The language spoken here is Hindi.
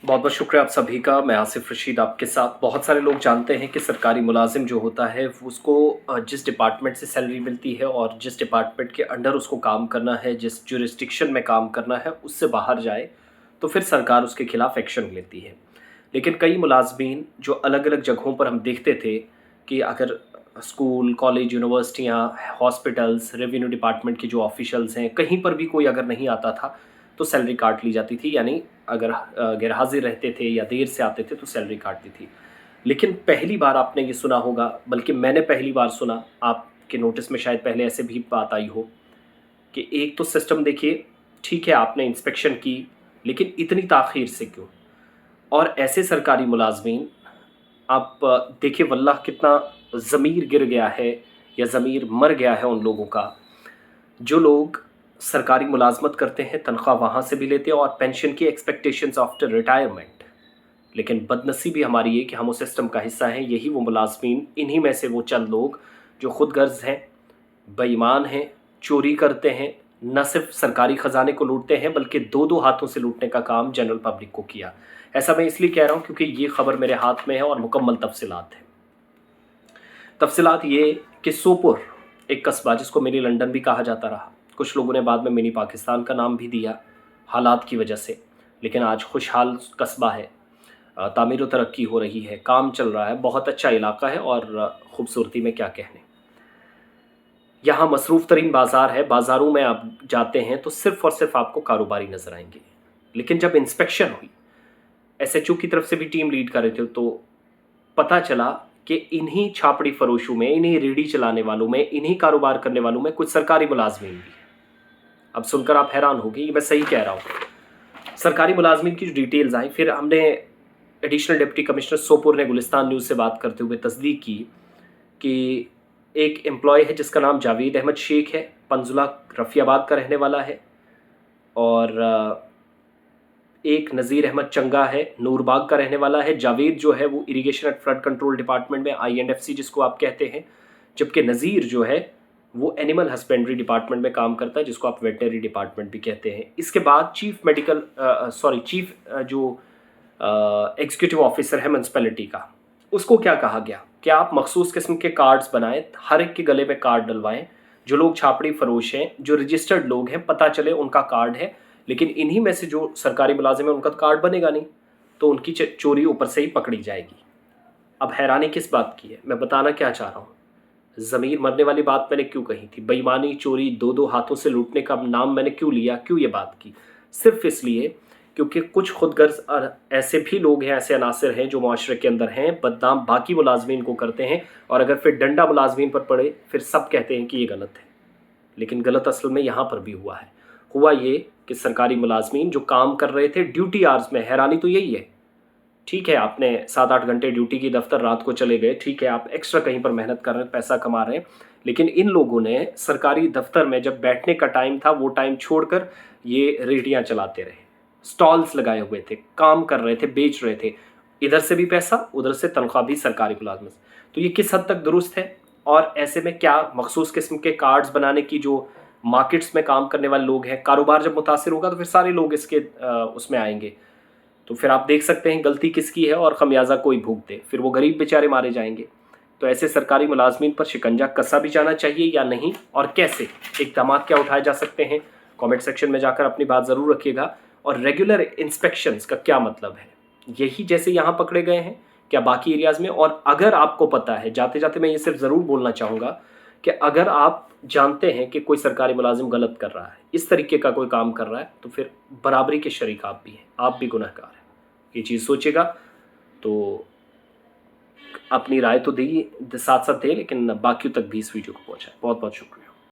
बहुत बहुत शुक्रिया आप सभी का। मैं आसिफ रशीद आपके साथ। बहुत सारे लोग जानते हैं कि सरकारी मुलाजिम जो होता है उसको जिस डिपार्टमेंट से सैलरी मिलती है और जिस डिपार्टमेंट के अंडर उसको काम करना है, जिस जुरिस्डिक्शन में काम करना है, उससे बाहर जाए तो फिर सरकार उसके खिलाफ एक्शन लेती है। लेकिन कई मुलाजमीन जो अलग अलग जगहों पर हम देखते थे कि अगर स्कूल, कॉलेज, यूनिवर्सिटियाँ, हॉस्पिटल्स, रेवेन्यू डिपार्टमेंट के जो ऑफिशियल्स हैं, कहीं पर भी कोई अगर नहीं आता था तो सैलरी काट ली जाती थी। यानी अगर गैरहाजिर रहते थे या देर से आते थे तो सैलरी काटती थी। लेकिन पहली बार आपने ये सुना होगा, बल्कि मैंने पहली बार सुना, आपके नोटिस में शायद पहले ऐसे भी बात आई हो, कि एक तो सिस्टम देखिए, ठीक है आपने इंस्पेक्शन की, लेकिन इतनी ताख़ीर से क्यों? और ऐसे सरकारी मुलाजमीन, आप देखिए वल्लाह कितना ज़मीर गिर गया है या ज़मीर मर गया है उन लोगों का, जो लोग सरकारी मुलाजमत करते हैं, तनख्वाह वहाँ से भी लेते हैं और पेंशन की एक्सपेक्टेशंस आफ्टर रिटायरमेंट। लेकिन बदनसीबी हमारी ये कि हम उस सिस्टम का हिस्सा हैं। यही वो मुलाजमीन, इन्हीं में से वो चंद लोग जो खुद गर्ज हैं, बेईमान हैं, चोरी करते हैं, न सिर्फ सरकारी ख़जाने को लूटते हैं बल्कि दो दो हाथों से लूटने का काम जनरल पब्लिक को किया। ऐसा मैं इसलिए कह रहा हूँ क्योंकि ये खबर मेरे हाथ में है और मुकम्मल तफसीलात है। तफसीलात ये कि सोपुर, एक कस्बा जिसको मिनी लंदन भी कहा जाता रहा, कुछ लोगों ने बाद में मिनी पाकिस्तान का नाम भी दिया हालात की वजह से, लेकिन आज खुशहाल कस्बा है। तामीर व तरक्की हो रही है, काम चल रहा है, बहुत अच्छा इलाका है और ख़ूबसूरती में क्या कहने। यहाँ मसरूफ़ तरीन बाज़ार है, बाज़ारों में आप जाते हैं तो सिर्फ़ और सिर्फ आपको कारोबारी नज़र आएंगे। लेकिन जब इंस्पेक्शन हुई, एसएचओ की तरफ से भी टीम लीड कर रहे थे, तो पता चला कि इन्हीं छापड़ी फरोशों में, इन्हीं रेहड़ी चलाने वालों में, इन्हीं कारोबार करने वालों में कुछ सरकारी मुलाजमीन भी हैं। अब सुनकर आप हैरान होंगे, ये मैं सही कह रहा हूँ। सरकारी मुलाजमीन की जो डिटेल्स आई, फिर हमने एडिशनल डिप्टी कमिश्नर सोपुर ने गुलिस्तान न्यूज़ से बात करते हुए तस्दीक की कि एक एम्प्लॉय है जिसका नाम जावेद अहमद शेख है, पंजुला रफ़ियाबाद का रहने वाला है, और एक नज़ीर अहमद चंगा है, नूरबाग का रहने वाला है। जावेद जो है वो irrigation and flood control department में, INFC जिसको आप कहते हैं, जबकि नज़ीर जो है वो एनिमल हस्बेंड्री डिपार्टमेंट में काम करता है, जिसको आप वेटनरी डिपार्टमेंट भी कहते हैं। इसके बाद चीफ जो एग्जीक्यूटिव ऑफिसर है म्यूनसिपैलिटी का, उसको क्या कहा गया कि आप मखसूस किस्म के कार्ड्स बनाएं, हर एक के गले में कार्ड डलवाएं। जो लोग छापड़ी फरोश हैं, जो रजिस्टर्ड लोग हैं, पता चले उनका कार्ड है, लेकिन इन्हीं में से जो सरकारी मुलाजिम है उनका कार्ड बनेगा नहीं, तो उनकी चोरी ऊपर से ही पकड़ी जाएगी। अब हैरानी किस बात की है, मैं बताना क्या चाह रहा हूँ। ज़मीर मरने वाली बात मैंने क्यों कही थी, बेईमानी, चोरी, दो दो हाथों से लूटने का नाम मैंने क्यों लिया, क्यों ये बात की? सिर्फ इसलिए क्योंकि कुछ खुदगर्ज और ऐसे भी लोग हैं, ऐसे अनासिर हैं जो मुआशरे के अंदर हैं, बदनाम बाकी मुलाजमीन को करते हैं, और अगर फिर डंडा मुलाजमीन पर पड़े फिर सब कहते हैं कि ये गलत है। लेकिन गलत असल में यहाँ पर भी हुआ है। हुआ ये कि सरकारी मुलाजमीन जो काम कर रहे थे ड्यूटी आवर्स में, हैरानी तो यही है, ठीक है आपने 7-8 घंटे ड्यूटी की, दफ्तर रात को चले गए, ठीक है आप एक्स्ट्रा कहीं पर मेहनत कर रहे हैं, पैसा कमा रहे हैं, लेकिन इन लोगों ने सरकारी दफ्तर में जब बैठने का टाइम था वो टाइम छोड़कर ये रेहड़ियाँ चलाते रहे, स्टॉल्स लगाए हुए थे, काम कर रहे थे, बेच रहे थे, इधर से भी पैसा, उधर से तनख्वाह भी सरकारी मुलाजमत। तो ये किस हद तक दुरुस्त है? और ऐसे में क्या मखसूस किस्म के कार्ड्स बनाने की जो मार्केट्स में काम करने वाले लोग हैं, कारोबार जब मुतासिर होगा तो फिर सारे लोग इसके उसमें आएंगे। तो फिर आप देख सकते हैं गलती किसकी है और खमियाजा कोई भुगते, फिर वो गरीब बेचारे मारे जाएंगे। तो ऐसे सरकारी मुलाजमीन पर शिकंजा कसा भी जाना चाहिए या नहीं, और कैसे इक़दाम क्या उठाए जा सकते हैं? कमेंट सेक्शन में जाकर अपनी बात ज़रूर रखिएगा। और रेगुलर इंस्पेक्शंस का क्या मतलब है? यही जैसे यहाँ पकड़े गए हैं क्या बाकी एरियाज़ में? और अगर आपको पता है, जाते जाते मैं ये सिर्फ ज़रूर बोलना चाहूँगा कि अगर आप जानते हैं कि कोई सरकारी मुलाजिम गलत कर रहा है, इस तरीके का कोई काम कर रहा है, तो फिर बराबरी के शरीक आप भी हैं, आप भी गुनहगार हैं। ये चीज़ सोचेगा तो अपनी राय तो दी, साथ साथ दे, लेकिन बाकियों तक भी इस वीडियो को पहुँचाए। बहुत बहुत शुक्रिया।